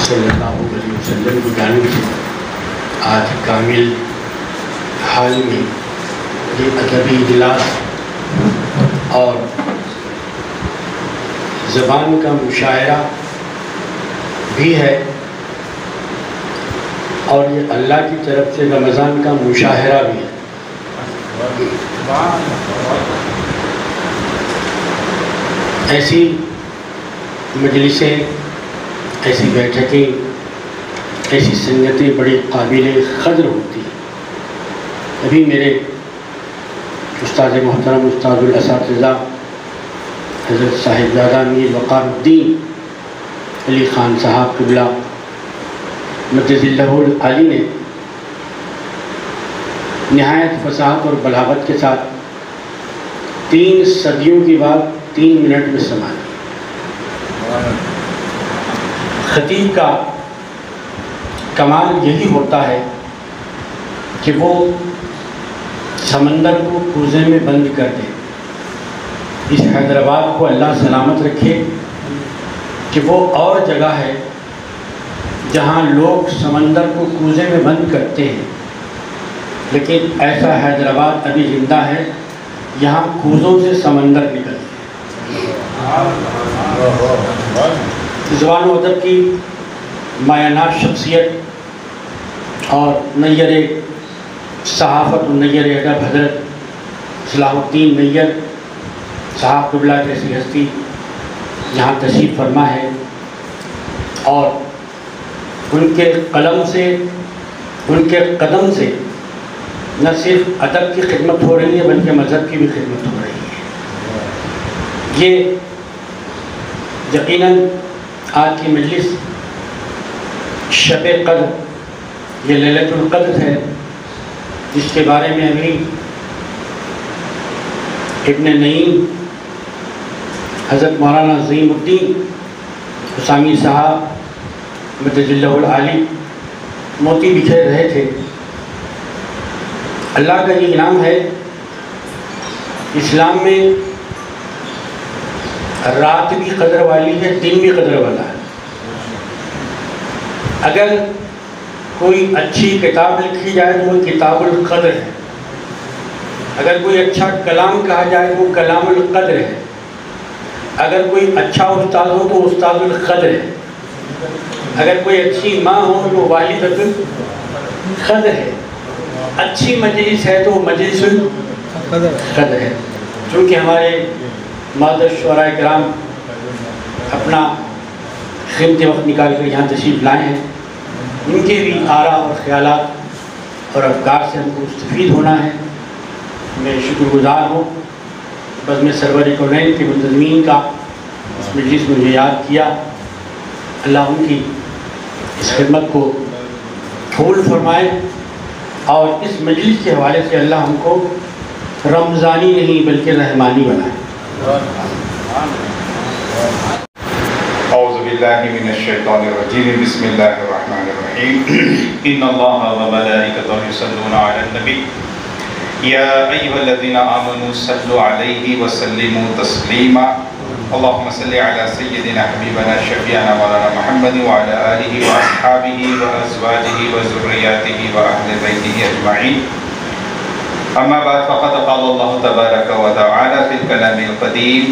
صلی اللہ علیہ وسلم کی جانب سے آج کامل حال میں یہ ادبی اجلاس اور زبان کا مشاعرہ بھی ہے، اور یہ اللہ کی طرف سے رمضان کا مشاہرہ بھی ہے۔ ایسی مجلسیں، ایسی بیٹھکیں، ایسی سنگتیں بڑی قابل قدر ہوتی ہیں۔ ابھی میرے استاد محترم استاد الاساتذہ حضرت صاحبزادہ میر وقار الدین علی خان صاحب قبلہ مجد اللہ العالی نے نہایت فصاحت اور بلاغت کے ساتھ 3 صدیوں کی بات 3 منٹ میں سما دی۔ خطیب کا کمال یہی ہوتا ہے کہ وہ سمندر کو کوزے میں بند کر دے۔ اس حیدرآباد کو اللہ سلامت رکھے کہ وہ اور جگہ ہے جہاں لوگ سمندر کو کوزے میں بند کرتے ہیں، لیکن ایسا حیدرآباد ابھی زندہ ہے یہاں کوزوں سے سمندر نکلتے ہیں۔ زبان و ادب کی مایانات شخصیت اور نیر صحافت و نیر ادب حضرت صلاح الدین نیر صاحب قبلہ جیسی ہستی یہاں تشریف فرما ہے، اور ان کے قلم سے، ان کے قدم سے نہ صرف ادب کی خدمت ہو رہی ہے بلکہ مذہب کی بھی خدمت ہو رہی ہے۔ یہ یقیناً آج کی مجلس شب قدر، یہ لیلۃ القدر ہے، جس کے بارے میں ابھی ابن نعیم حضرت مولانا عظیم الدین حسامی صاحب مجد اللہ العالی موتی بکھیر رہے تھے۔ اللہ کا یہ انعام ہے، اسلام میں رات بھی قدر والی ہے، دن بھی قدر والا ہے۔ اگر کوئی اچھی کتاب لکھی جائے تو وہ کتاب القدر ہے، اگر کوئی اچھا کلام کہا جائے تو وہ کلام القدر ہے، اگر کوئی اچھا استاد ہو تو استاد القدر ہے، اگر کوئی اچھی ماں ہو تو والدۃ القدر ہے، اچھی مجلس ہے تو وہ مجلس القدر ہے۔ چونکہ ہمارے معزز شعراء کرام اپنا قیمتی وقت نکال کر یہاں تشریف لائے ہیں، ان کے بھی آراء اور خیالات اور افکار سے ہم کو مستفید ہونا ہے۔ میں شکر گزار ہوں بزم سرور کونین کے منتظمین کا، اس مجلس میں مجھے یاد کیا۔ اللہ ان کی اس خدمت کو قبول فرمائے، اور اس مجلس کے حوالے سے اللہ ہم کو رمضانی نہیں بلکہ رحمانی بنائے۔ اعوذ باللہ من الشیطان الرجیم، بسم اللہ الرحمن الرحیم۔ ان اللہ وملائکتہ یصلون علی النبی یا ایھا الذین آمنوا صلوا علیہ وسلموا تسلیما۔ اللہم صلی علی سیدنا حبیبنا شفیعنا مولانا محمد وعلی آلہ واصحابہ وازواجہ وذریاتہ واہل بیتہ اجمعین۔ اما بعد فقد قال اللہ تبارک وتعالی فی الکلام القدیم،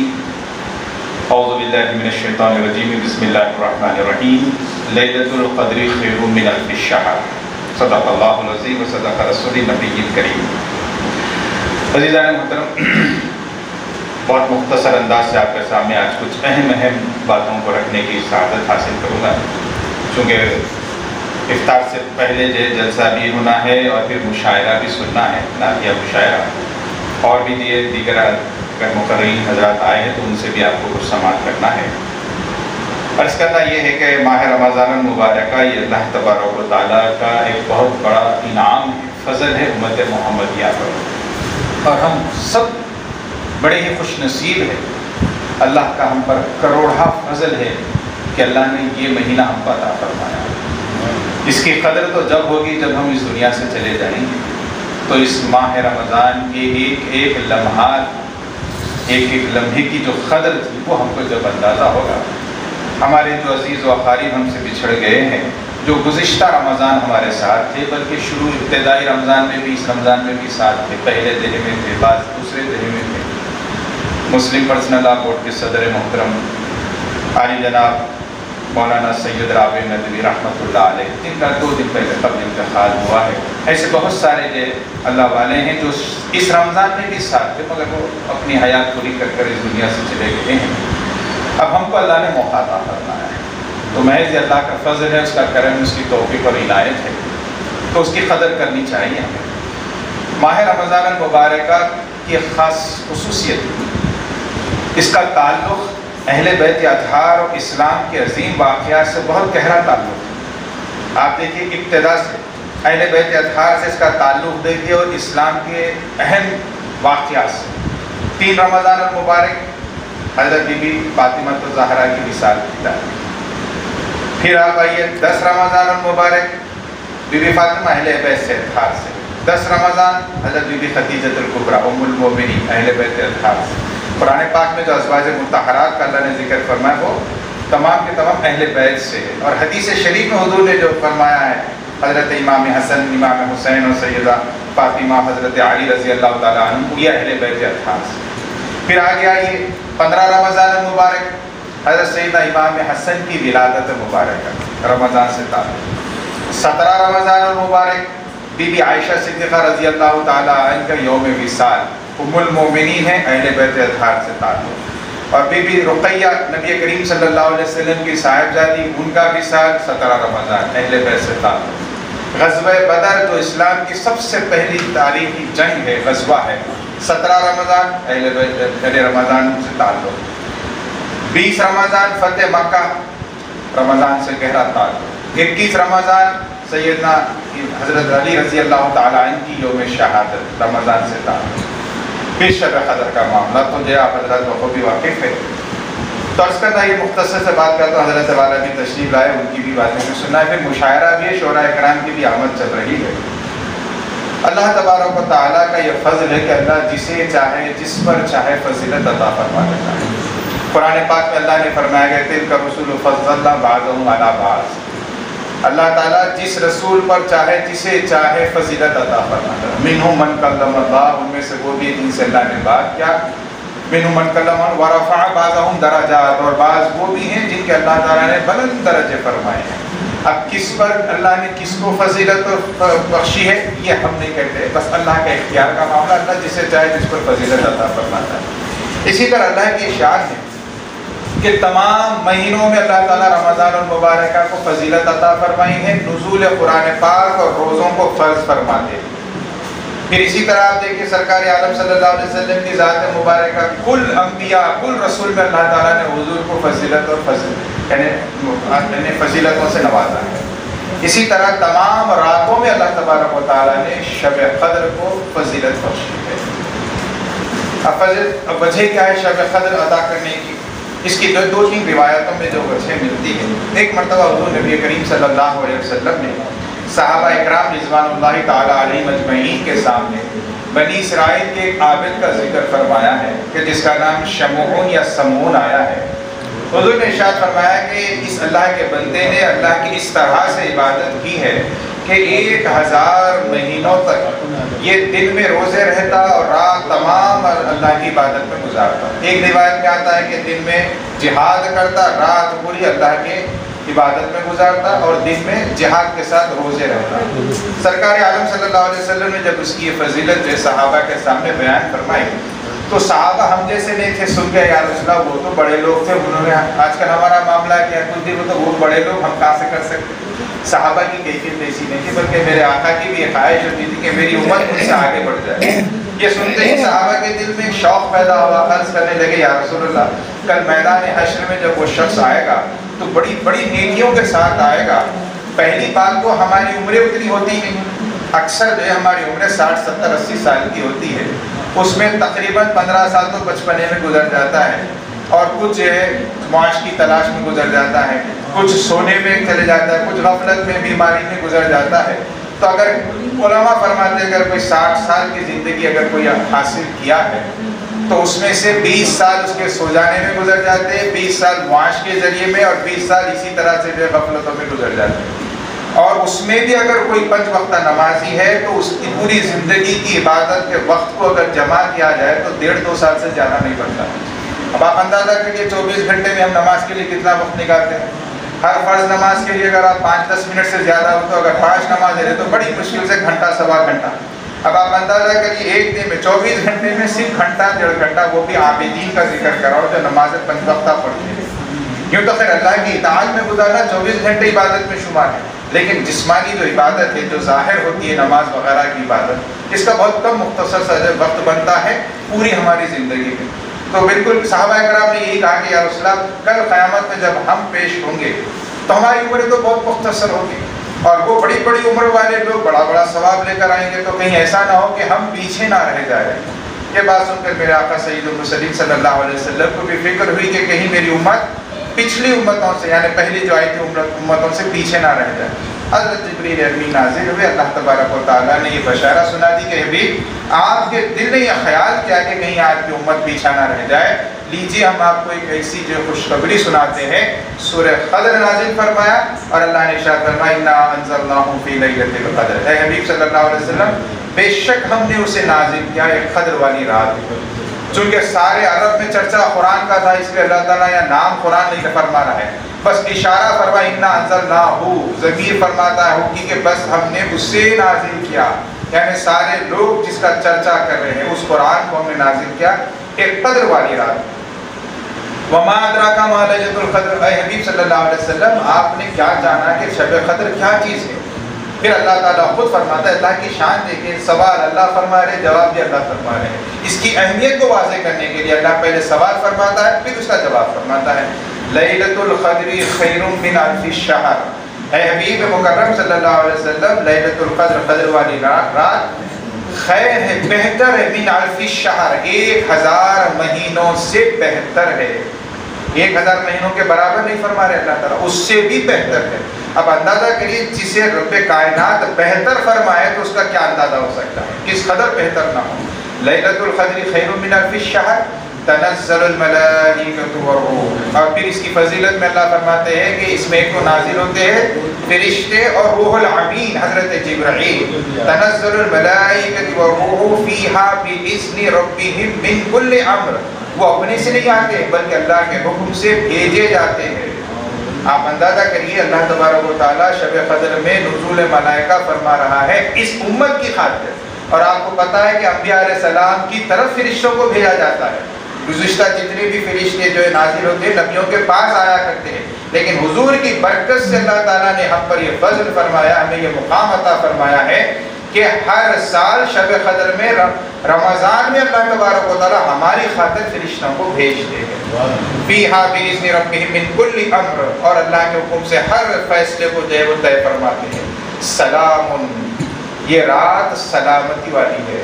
اعوذ باللہ من الشیطان الرجیم، بسم اللہ الرحمن الرحیم۔ لیلۃ القدر خیر من الف شہر، صدق اللہ العظیم وصدق رسول النبی الکریم۔ عزیزان محترم، بہت مختصر انداز سے آپ کے سامنے آج کچھ اہم باتوں کو رکھنے کی سعادت حاصل کروں گا، چونکہ افطار سے پہلے جلسہ بھی ہونا ہے اور پھر مشاعرہ بھی سننا ہے، نعتیہ مشاعرہ، اور بھی دیگر اگر مقررین حضرات آئے ہیں تو ان سے بھی آپ کو کچھ سماعت کرنا ہے۔ عرض کرنا یہ ہے کہ ماہ رمضان المبارکہ یہ اللہ تبارک و تعالیٰ کا ایک بہت بڑا انعام ہے، فضل ہے امت محمدیہ پر، اور ہم سب بڑے ہی خوش نصیب ہیں۔ اللہ کا ہم پر کروڑہ فضل ہے کہ اللہ نے یہ مہینہ ہم پر عطا فرمایا۔ اس کی قدر تو جب ہوگی جب ہم اس دنیا سے چلے جائیں گے، تو اس ماہ رمضان کے ایک لمحات، ایک لمحے کی جو قدر تھی وہ ہم کو جب اندازہ ہوگا ہمارے جو عزیز و اقارب ہم سے بچھڑ گئے ہیں، جو گزشتہ رمضان ہمارے ساتھ تھے، بلکہ شروع ابتدائی رمضان میں بھی، اس رمضان میں بھی ساتھ تھے، پہلے دن میں تھے، بعض دوسرے دن میں تھے، مسلم پرسنل لا بورڈ کے صدر محترم عالی جناب مولانا سید رابع ندوی رحمۃ اللہ علیہ، جن کا 2 دن پہلے قبل انتقال ہوا ہے۔ ایسے بہت سارے جو اللہ والے ہیں جو اس رمضان میں بھی ساتھ تھے، مگر وہ اپنی حیات پوری کر کر اس دنیا سے چلے گئے ہیں۔ اب ہم کو اللہ نے موقع عطا فرمایا ہے، تو محض اللہ کا فضل ہے، اس کا کرم، اس کی توفیق اور عنایت ہے، تو اس کی قدر کرنی چاہیے ہمیں۔ ماہ رمضان المبارکہ کی خاص خصوصیت، اس کا تعلق اہل بیت اطہار اور اسلام کے عظیم واقعات سے بہت گہرا تعلق ہے۔ آپ دیکھیے ابتدا سے اہل بیت اطہار سے اس کا تعلق دیکھیے اور اسلام کے اہم واقعات سے۔ 3 رمضان المبارک حضرت بی بی فاطمہ الزہرا کی وصال کی تاریخ، پھر آپ آئیے 10 رمضان المبارک بی بی فاطمہ اہل بیت سے اطہار سے، 10 رمضان حضرت بی بی خدیجہ الکبریٰ ام المومنین اہل بیت اطہار سے۔ قرآن پاک میں جو ازواج مطہرات کا اللہ نے ذکر فرمایا وہ تمام کے تمام اہل بیت سے ہے، اور حدیث شریف میں حضور نے جو فرمایا ہے حضرت امام حسن، امام حسین اور سیدہ فاطمہ، حضرت علی رضی اللہ تعالیٰ عنہ، یہ اہل بیت اطہار سے۔ پھر آگے آئیے 15 رمضان المبارک حضرت سیدہ امام حسن کی ولادت مبارکہ، رمضان سے تعلق۔ 17 رمضان المبارک بی بی عائشہ صدیقہ رضی اللہ تعالیٰ عنہ کا یوم وصال، ام المومنین ہیں، اہل بیت اطہار سے تعلق۔ اور بی بی رقیہ نبی کریم صلی اللہ علیہ وسلم کی صاحبزادی، ان کا وصال 17 رمضان، اہل بیت سے تعلق۔ غزوہ بدر جو اسلام کی سب سے پہلی تاریخی جنگ ہے، غزوہ ہے، 17 رمضان، اہل بیت رمضان سے تعلق۔ 20 رمضان فتح مکہ، رمضان سے گہرا تعلق۔ 21 رمضان سیدنا حضرت علی رضی اللہ تعالیٰ عنہ کی یوم شہادت، رمضان سے تعلق۔ پھر شب قدر کا معاملہ تو جو آپ حضرات بخوبی واقف ہے، تو اس کا یہ مختصر سے بات کرتا ہوں، حضرت والا بھی تشریف لائے، ان کی بھی باتیں میں سننا ہے، پھر مشاعرہ بھی ہے، شعراء کرام کی بھی آمد چل رہی ہے۔ اللہ تبارک و تعالیٰ کا یہ فضل ہے کہ اللہ جسے چاہے، جس پر چاہے فضیلت عطا فرما دیتا ہے۔ قرآن پاک میں اللہ نے فرمایا کہ تلک الرسل فضلنا بعضهم علی بعض، اللہ تعالیٰ جس رسول پر چاہے، جسے چاہے فضیلت عطا فرماتا ہے۔ منہم من کلم اللہ، ان میں سے وہ بھی جن سے اللہ نے بات کیا، منہم من کلم ورفع بعضهم درجات، اور بعض وہ بھی ہیں جن کے اللہ تعالیٰ نے بلند درجے فرمائے ہیں۔ اب کس پر اللہ نے کس کو فضیلت بخشی ہے یہ ہم نہیں کہتے، بس اللہ کا اختیار کا معاملہ، اللہ جسے چاہے جس پر فضیلت عطا فرماتا ہے۔ اسی طرح اللہ کی شان ہے کہ تمام مہینوں میں اللہ تعالیٰ رمضان المبارکہ کو فضیلت عطا فرمائی ہے، نزول قرآن پاک اور روزوں کو فرض فرماتے ہیں۔ پھر اسی طرح آپ دیکھیں سرکار عالم صلی اللہ علیہ وسلم کی ذات مبارکہ، کل انبیاء، کل رسول میں اللہ تعالیٰ نے حضور کو فضیلت اور یعنی فضیلتوں سے نوازا ہے۔ اسی طرح تمام راتوں میں اللہ تبارک و تعالیٰ نے شب قدر کو فضیلت بخشی ہے۔ اب وجہ کیا ہے شب قدر ادا کرنے کی؟ اس کی 2-3 روایتوں میں جو وجہ ملتی ہے۔ ایک مرتبہ حضور نبی کریم صلی اللہ علیہ وسلم نے صحابہ اکرام رضوان اللہ تعالیٰ علیہ مجمعین کے سامنے بنی اسرائیل کے ایک عابد کا ذکر فرمایا ہے کہ جس کا نام شمعون یا سمعون آیا ہے۔ حضور نے ارشاد فرمایا کہ اس اللہ کے بندے نے اللہ کی اس طرح سے عبادت کی ہے کہ 1000 مہینوں تک یہ دن میں روزے رہتا اور رات تمام اللہ کی عبادت میں گزارتا۔ ایک روایت میں آتا ہے کہ دن میں جہاد کرتا، رات پوری اللہ کے عبادت میں گزارتا اور دن میں جہاد کے ساتھ روزے رہتا۔ سرکار عالم صلی اللہ علیہ وسلم نے جب اس کی یہ فضیلت صحابہ کے سامنے بیان فرمائی تو صحابہ ہم جیسے نہیں تھے، سن گئے یا رسول اللہ وہ تو بڑے لوگ تھے، انہوں نے آج کل ہمارا معاملہ کیا کچھ دن تو وہ بڑے لوگ ہم کہاں سے کر سکتے۔ صحابہ کی کیفیت ایسی نہیں تھی، بلکہ میرے آقا کی بھی یہ خواہش ہوتی تھی کہ میری امت مجھ سے آگے بڑھ جائے۔ یہ سنتے ہی صحابہ کے دل میں ایک شوق پیدا ہوا، عرض کرنے لگے یا رسول اللہ کل میدان حشر میں جب وہ شخص آئے گا تو بڑی بڑی نیکیوں کے ساتھ آئے گا۔ پہلی بات تو ہماری عمریں اتنی ہوتی ہیں، اکثر جو ہے ہماری عمریں 60 70 80 سال کی ہوتی ہے، اس میں تقریباً 15 سال تو بچپنے میں گزر جاتا ہے، اور کچھ جو ہے معاش کی تلاش میں گزر جاتا ہے، کچھ سونے میں چلے جاتا ہے، کچھ غفلت میں بیماری میں گزر جاتا ہے۔ تو اگر علماء فرماتے ہیں اگر کوئی 60 سال کی زندگی اگر کوئی حاصل کیا ہے تو اس میں سے 20 سال اس کے سو جانے میں گزر جاتے ہیں، 20 سال معاش کے ذریعے میں، اور 20 سال اسی طرح سے جو غفلتوں میں گزر جاتے ہیں۔ اور اس میں بھی اگر کوئی 5 وقتہ نمازی ہے تو اس کی پوری زندگی کی عبادت کے وقت کو اگر جمع کیا جائے تو 1.5-2 سال سے زیادہ نہیں بنتا۔ اب آپ اندازہ کریے 24 گھنٹے میں ہم نماز کے لیے کتنا وقت نکالتے ہیں؟ ہر فرض نماز کے لیے اگر آپ 5-10 منٹ سے زیادہ ہو تو اگر 5 نماز ہے تو بڑی مشکل سے گھنٹہ سوا گھنٹہ۔ اب آپ اندازہ کریے ایک دن میں 24 گھنٹے میں صرف گھنٹہ 1.5 گھنٹہ وہ بھی عابدین کا ذکر کراؤ جو نماز 5 وقتہ پڑھتے ہیں۔ یوں تو خیر اللہ کی اطاعت میں گزارنا 24 گھنٹے عبادت میں شمار ہے، لیکن جسمانی جو عبادت ہے جو ظاہر ہوتی ہے نماز وغیرہ کی عبادت، اس کا بہت کم مختصر سا وقت بنتا ہے پوری ہماری زندگی میں۔ تو بالکل صحابہ کرام نے یہی کہا کہ یا رسول اللہ کل قیامت میں جب ہم پیش ہوں گے تو ہماری عمریں تو بہت مختصر ہوگی، اور وہ بڑی بڑی عمر والے لوگ بڑا بڑا ثواب لے کر آئیں گے، تو کہیں ایسا نہ ہو کہ ہم پیچھے نہ رہ جائیں۔ یہ بات سن کر میرے آقا سید المرسلین صلی اللہ علیہ وسلم کو بھی فکر ہوئی کہ کہیں میری امت پچھلی امتوں سے یعنی پہلی جو آئی تھی امتوں سے پیچھے نہ رہ جائے۔ حضرت جبریل امین نازل ہوئے، اللہ تبارک و تعالیٰ نے یہ بشارہ سنا دی کہ حبیب آپ کے دل نے یہ خیال کیا کہ کہیں آپ کی امت پیچھے نہ رہ جائے، لیجیے ہم آپ کو ایک ایسی جو خوشخبری سناتے ہیں۔ سورہ قدر نازل فرمایا اور اللہ نے ارشاد فرمایا انا انزلناہ فی لیلۃ القدر، اے حبیب صلی اللہ علیہ وسلم بے شک ہم نے اسے نازل کیا ایک قدر والی رات۔ چونکہ سارے عرب میں چرچا قرآن کا تھا، اس لیے اللہ تعالیٰ یا نام قرآن نہیں فرما رہا ہے، بس اشارہ فرما انا انزلناہ، ضمیر فرماتا ہے کہ بس ہم نے اسے نازل کیا، یعنی سارے لوگ جس کا چرچا کر رہے ہیں اس قرآن کو ہم نے نازل کیا ایک قدر والی رات۔ وما ادراک ما لیلۃ القدر، اے حبیب صلی اللہ علیہ وسلم آپ نے کیا جانا کہ شب قدر کیا چیز ہے؟ پھر اللہ تعالیٰ خود فرماتا ہے، اللہ کی شان دیکھیں، سوال اللہ فرما رہے، جواب بھی اللہ فرما رہے ہیں۔ اس کی اہمیت کو واضح کرنے کے لیے اللہ پہلے سوال فرماتا ہے پھر اس کا جواب فرماتا ہے۔ لیلۃ القدر خیر من الف الشہر، اے حبیب مکرم صلی اللہ علیہ وسلم لیلۃ القدر قدر والی رات خیر ہے، بہتر ہے، من الف الشہر 1000 مہینوں سے بہتر ہے۔ 1000 مہینوں کے برابر نہیں فرما رہے اللہ تعالیٰ، اس سے بھی بہتر ہے۔ اب اندازہ کریے جسے رب کائنات بہتر فرمائے تو اس کا کیا اندازہ ہو سکتا ہے، کس قدر بہتر نہ ہو۔ لیلۃ القدر خیر من الف الشہر تنزل الملائکۃ والروح، اور پھر اس کی فضیلت میں اللہ فرماتے ہیں کہ اس میں ایک تو نازل ہوتے ہیں فرشتے اور روح الامین حضرت جبرائیل، تنزل الملائکۃ والروح فیہا باذن ربہم من کل امر، وہ اپنے سے نہیں آتے بلکہ اللہ کے حکم سے بھیجے جاتے ہیں۔ آپ اندازہ کریے اللہ تبارک و تعالیٰ شب قدر میں نزول ملائکہ فرما رہا ہے اس امت کی خاطر، اور آپ کو پتہ ہے کہ انبیاء علیہ السلام کی طرف فرشتوں کو بھیجا جاتا ہے۔ گزشتہ جتنے بھی فرشتے جو نازل ہوتے ہیں نبیوں کے پاس آیا کرتے ہیں، لیکن حضور کی برکت سے اللہ تعالیٰ نے ہم پر یہ فضل فرمایا، ہمیں یہ مقام عطا فرمایا ہے کہ ہر سال شب قدر میں رمضان میں اللہ تبارک و تعالیٰ ہماری خاطر فرشتوں کو بھیجتے ہیں۔ فیہا باذن ربہم من کل امر، اور اللہ کے حکم سے ہر فیصلے کو جو ہے وہ طے فرماتے ہیں۔ سلام، یہ رات سلامتی والی ہے،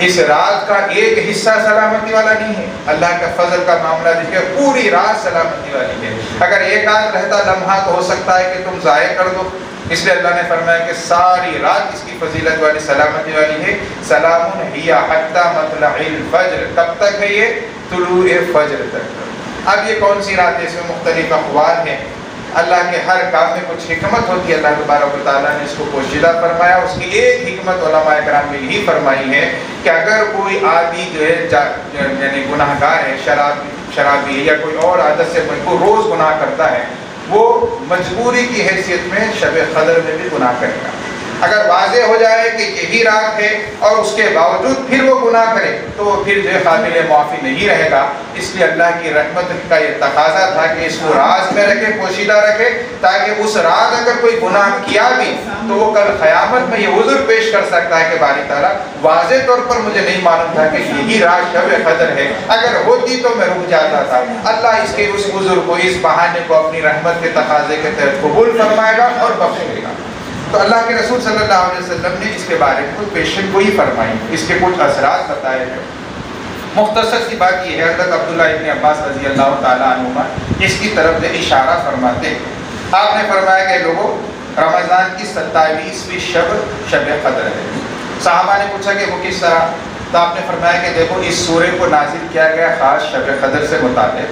اس رات کا ایک حصہ سلامتی والا نہیں ہے، اللہ کے فضل کا معاملہ دیکھیں پوری رات سلامتی والی ہے۔ اگر ایک آدھ رہتا لمحہ تو ہو سکتا ہے کہ تم ضائع کر دو، اس لیے اللہ نے فرمایا کہ ساری رات اس کی فضیلت والی سلامتی والی ہے۔ سلام ہی حتی مطلع الفجر، کب تک ہے یہ؟ طلوع فجر تک۔ اب یہ کون سی رات ہے؟ اس میں مختلف اقوال ہیں، اللہ کے ہر کام میں کچھ حکمت ہوتی ہے، اللہ تبارک و تعالیٰ نے اس کو پوشیدہ فرمایا۔ اس کی ایک حکمت علماء کرام نے یہی فرمائی ہے کہ اگر کوئی آدمی جو ہے یعنی گناہ گار ہے، شرابی ہے یا کوئی اور عادت سے کوئی روز گناہ کرتا ہے، وہ مجبوری کی حیثیت میں شب قدر میں بھی گناہ کرے گا۔ اگر واضح ہو جائے کہ یہی رات ہے اور اس کے باوجود پھر وہ گناہ کرے تو پھر جو قابل معافی نہیں رہے گا۔ اس لیے اللہ کی رحمت کا یہ تقاضا تھا کہ اس کو راز میں رکھے، پوشیدہ رکھے، تاکہ اس رات اگر کوئی گناہ کیا بھی تو وہ کل قیامت میں یہ عذر پیش کر سکتا ہے کہ باری تعالیٰ واضح طور پر مجھے نہیں معلوم تھا کہ یہی رات شب قدر ہے، اگر ہوتی تو میں رک جاتا تھا۔ اللہ اس کے اس عذر کو، اس بہانے کو اپنی رحمت کے تقاضے کے تحت قبول فرمائے گا اور بخشے گا۔ تو اللہ کے رسول صلی اللہ علیہ وسلم نے اس کے بارے میں کچھ پیشن گوئی فرمائی، اس کے کچھ اثرات بتائے ہیں۔ مختصر سی بات یہ ہے، حضرت عبداللہ ابن عباس رضی اللہ تعالیٰ عنہما اس کی طرف سے اشارہ فرماتے ہیں۔ آپ نے فرمایا کہ لوگوں رمضان کی 27ویں شب قدر ہے۔ صحابہ نے پوچھا کہ وہ کس طرح؟ تو آپ نے فرمایا کہ دیکھو اس سورے کو نازل کیا گیا خاص شب قدر سے متعلق۔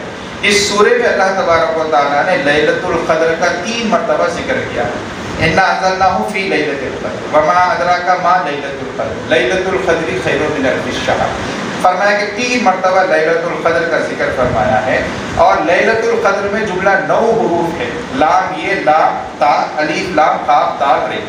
اس سورے میں اللہ تبارک و تعالیٰ نے لیلۃ القدر کا 3 مرتبہ ذکر کیا ہے۔ اِنَّا أَنزَلْنَاهُ فِي لَيْلَةِ الْقَدْرِ وَمَا أَدْرَاكَ مَا لَيْلَةُ الْقَدْرِ لَيْلَةُ الْقَدْرِ خَيْرٌ مِنَ أَلْفِ الشَّهْرِ۔ فرمایا کہ 3 مرتبہ لیلۃ القدر کا ذکر فرمایا ہے، اور لیلۃ القدر میں جملہ 9 حروف ہے، لام یہ لام تا الف لام قاف تا رے،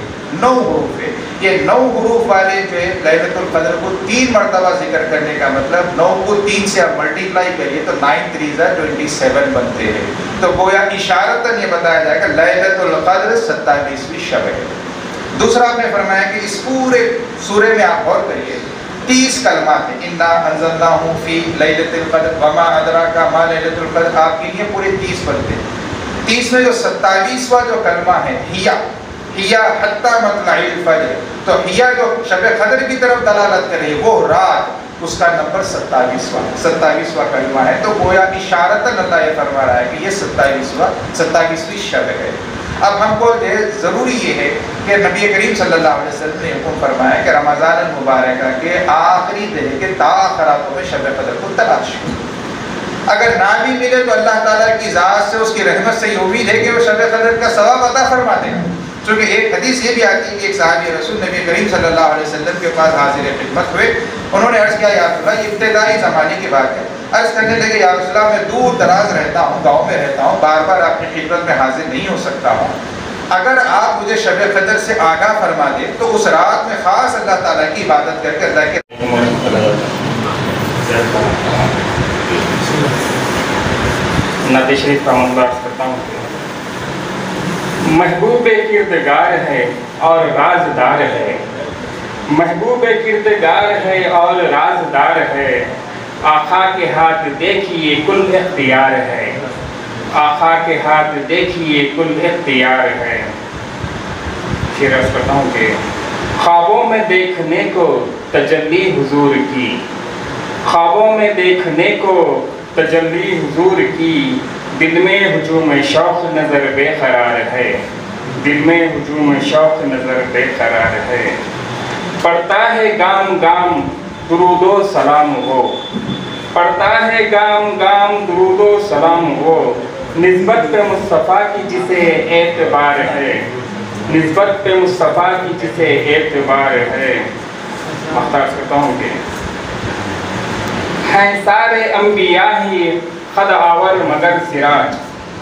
9 حروف ہے۔ یہ 9 حروف والے جو ہے لیلۃ القدر کو 3 مرتبہ ذکر کرنے کا مطلب 9 کو 3 سے آپ ملٹیپلائی کریے تو 9 3 27 بنتے ہیں۔ تو گویا اشارتاً یہ بتایا جائے کہ لیلۃ القدر 27ویں شب ہے۔ دوسرا آپ نے فرمایا کہ اس پورے سورے میں آپ غور کریے 30 کلمات ہیں، اِنَّا أَنزَلْنَاهُ فِي لَيْلَةِ الْقَدْرِ وَمَا أَدْرَاكَ مَا لَيْلَةُ الْقَدْرِ، آپ کے لیے پورے 30 بنتے ہیں۔ 30 میں جو 27واں جو کلمہ ہے ہیا حتی مطلع الفجر، تو ہیا جو شب قدر کی طرف دلالت کرے وہ رات، اس کا نمبر 27واں کلمہ ہے۔ تو گویا اشارتاً اللہ یہ فرما رہا ہے کہ یہ 27ویں شب ہے۔ اب ہم کو ضروری یہ ہے کہ نبی کریم صلی اللہ علیہ وسلم نے حکم فرمایا کہ رمضان المبارکہ کے آخری دن کے تاخراتوں میں شب قدر کو تلاش کرو۔ اگر نہ بھی ملے تو اللہ تعالیٰ کی ذات سے اس کی رحمت سے یہ امید ہے کہ وہ شب قدر کا ثواب عطا فرما دے گا۔ چونکہ ایک حدیث یہ بھی آتی ہے کہ ایک صحابی رسول نبی کریم صلی اللہ علیہ وسلم کے پاس حاضر خدمت ہوئے، انہوں نے عرض کیا یا رسول اللہ، یہ ابتدائی زمانے کی بات ہے، عرض کرنے لگے یا رسول اللہ میں دور دراز رہتا ہوں، گاؤں میں رہتا ہوں، بار بار آپ کی خدمت میں حاضر نہیں ہو سکتا ہوں، اگر آپ مجھے شب قدر سے آگاہ فرما دیں تو اس رات میں خاص اللہ تعالیٰ کی عبادت کر کے اللہ کے نبی شریف کا مطلب کرتا ہوں۔ محبوب کردگار ہے اور رازدار ہے، محبوب کردگار ہے اور رازدار ہے، آقا کے ہاتھ دیکھیے کل اختیار ہے، آقا کے ہاتھ دیکھیے کل اختیار ہے۔ پھر عرض کرتا ہوں کہ خوابوں میں دیکھنے کو تجلی حضور کی، خوابوں میں دیکھنے کو تجلی حضور کی، دل میں ہجوم شوق نظر بے قرار ہے، دل میں ہجوم شوق نظر بے قرار ہے۔ پڑھتا ہے گام گام درود و سلام ہو، پڑھتا ہے گام گام درود و سلام ہو، نسبت پہ مصطفیٰ کی جسے اعتبار ہے، نسبت پہ مصطفیٰ کی جسے اعتبار ہے۔ مختار کرتا ہوں کہ ہیں سارے انبیاء ہی خود آور مگر سراج،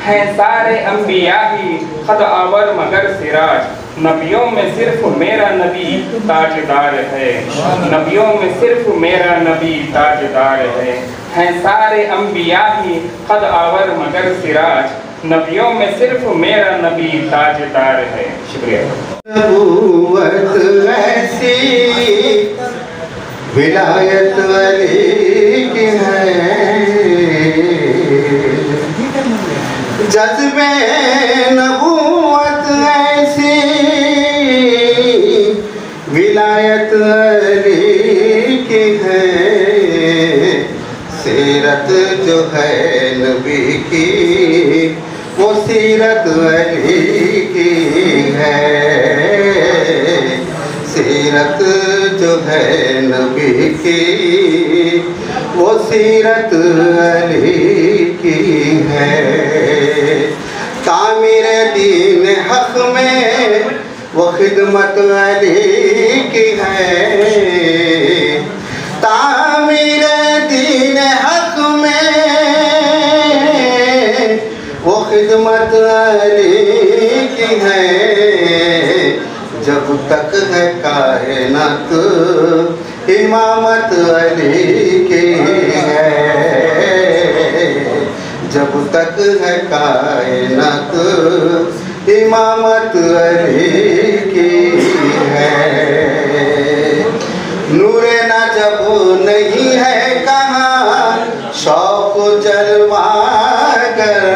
ہیں سارے انبیاء ہی خود آور مگر سراج، نبیوں میں صرف میرا نبی تاجدار ہے، نبیوں میں صرف میرا نبی تاجدار ہے، ہیں سارے انبیاء ہی خود آور مگر سراج، نبیوں میں صرف میرا نبی تاجدار ہے۔ شکریہ۔ نبوت ایسی ولایت علی کی ہے، جذبِ نبوت ایسی ولایت علی کی ہے، سیرت جو ہے نبی کی وہ سیرت علی کی ہے، سیرت جو ہے نبی کی وہ سیرت علی کی ہے، تعمیر دین حق میں وہ خدمت علی کی ہے، تعمیر دین حق میں وہ خدمت علی کی ہے، جب تک ہے کائنات امامت علی کی ہے، جب تک ہے کائنات امامت علی کی ہے، نور نہ جب نہیں ہے کہاں شوق جلوہ گر،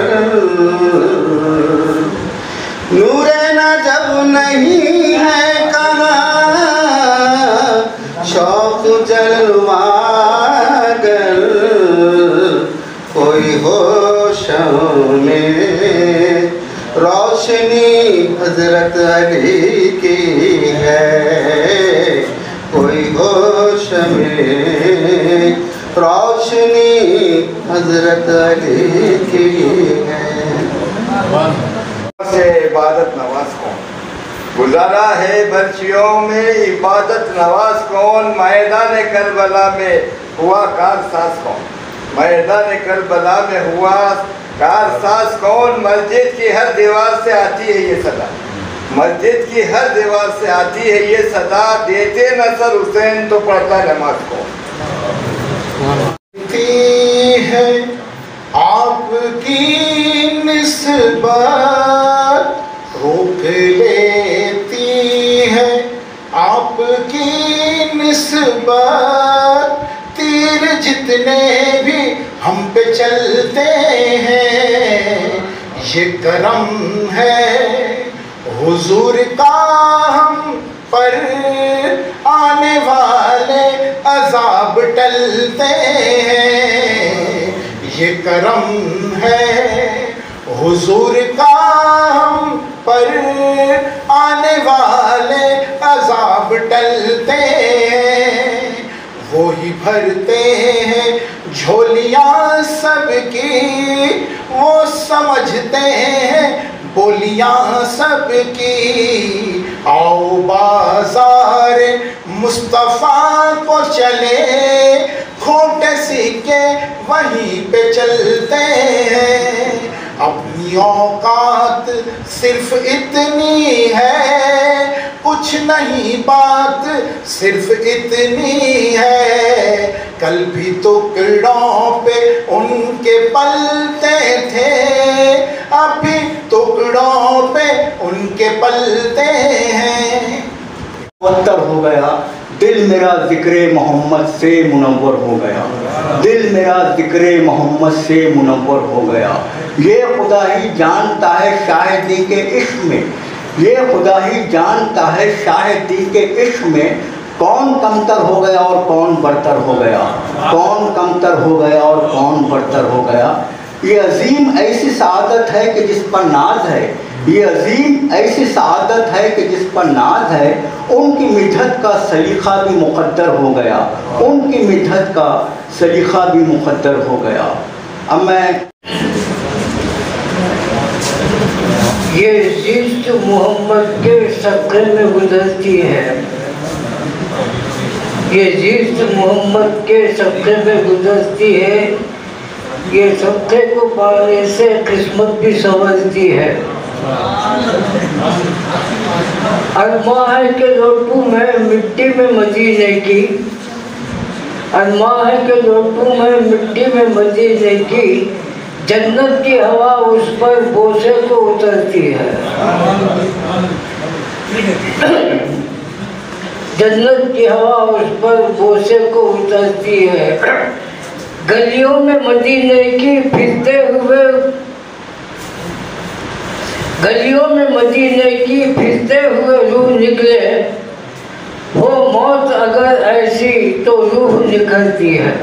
نور نہ جب نہیں ہے کہاں شوق جلوہ گر، کوئی ہو شام روشنی حضرت علی کی ہے، کوئی ہو شام حضرت علی کی ہے۔ سے عبادت نواز کون؟ گزارا ہے برچیوں میں عبادت نواز کون؟ میدان کربلا میں ہوا کارساز کون؟ میدان کربلا میں ہوا کارساز کون؟ مسجد کی ہر دیوار سے آتی ہے یہ صدا، مسجد کی ہر دیوار سے آتی ہے یہ صدا، دیتے نصر حسین تو پڑھتا نماز کون؟ ہے آپ کی نسبت روک لیتی ہے، آپ کی نسبت تیر جتنے بھی ہم پہ چلتے ہیں، یہ کرم ہے حضور کا ہم پر آنے والے عذاب ٹلتے ہیں، یہ کرم ہے حضور کا ہم پر آنے والے عذاب ٹلتے ہیں، وہی بھرتے ہیں جھولیاں سب کی، وہ سمجھتے ہیں بولیاں سب کی، آؤ بازار مصطفیٰ کو چلے، کھوٹے سکے وہیں پہ چلتے ہیں، اپنی اوقات صرف اتنی ہے، کچھ نہیں بات صرف اتنی ہے، کل بھی ٹکڑوں پہ ان کے پلتے تھے، ابھی ٹکڑوں پہ ان کے پلتے ہیں۔ معطر ہو گیا دل میرا ذکر محمد سے منور ہو گیا، دل میرا ذکر محمد سے منور ہو گیا، یہ خدا ہی جانتا ہے شاہدی کے عشق میں، یہ خدا ہی جانتا ہے شاہدی کے عشق میں، کون کمتر ہو گیا اور کون برتر ہو گیا، کون کمتر ہو گیا اور کون برتر ہو گیا۔ یہ عظیم ایسی سعادت ہے کہ جس پر ناز ہے، یہ عظیم ایسی سعادت ہے کہ جس پر ناز ہے، ان کی مدحت کا سلیقہ بھی مقدر ہو گیا، ان کی مدحت کا سلیقہ بھی مقدر ہو گیا۔ اب میں یہ زیست محمد کے صدقے میں گزرتی ہے، یہ زیست محمد کے صدقے میں گزرتی ہے، یہ صدقے کو پانے سے قسمت بھی سنورتی ہے۔ ارماں ہے کہ لوٹوں میں مٹی میں مدینے کی، ارماں ہے کہ لوٹوں میں مٹی میں مدینے کی، جنت کی ہوا اس پر بوسے کو اترتی ہے، جنت کی ہوا اس پر بوسے کو اترتی ہے، گلیوں میں مدینے کی پھرتے ہوئے، گلیوں میں مدینے کی پھرتے ہوئے روح نکلے، وہ موت اگر ایسی تو روح نکلتی ہے۔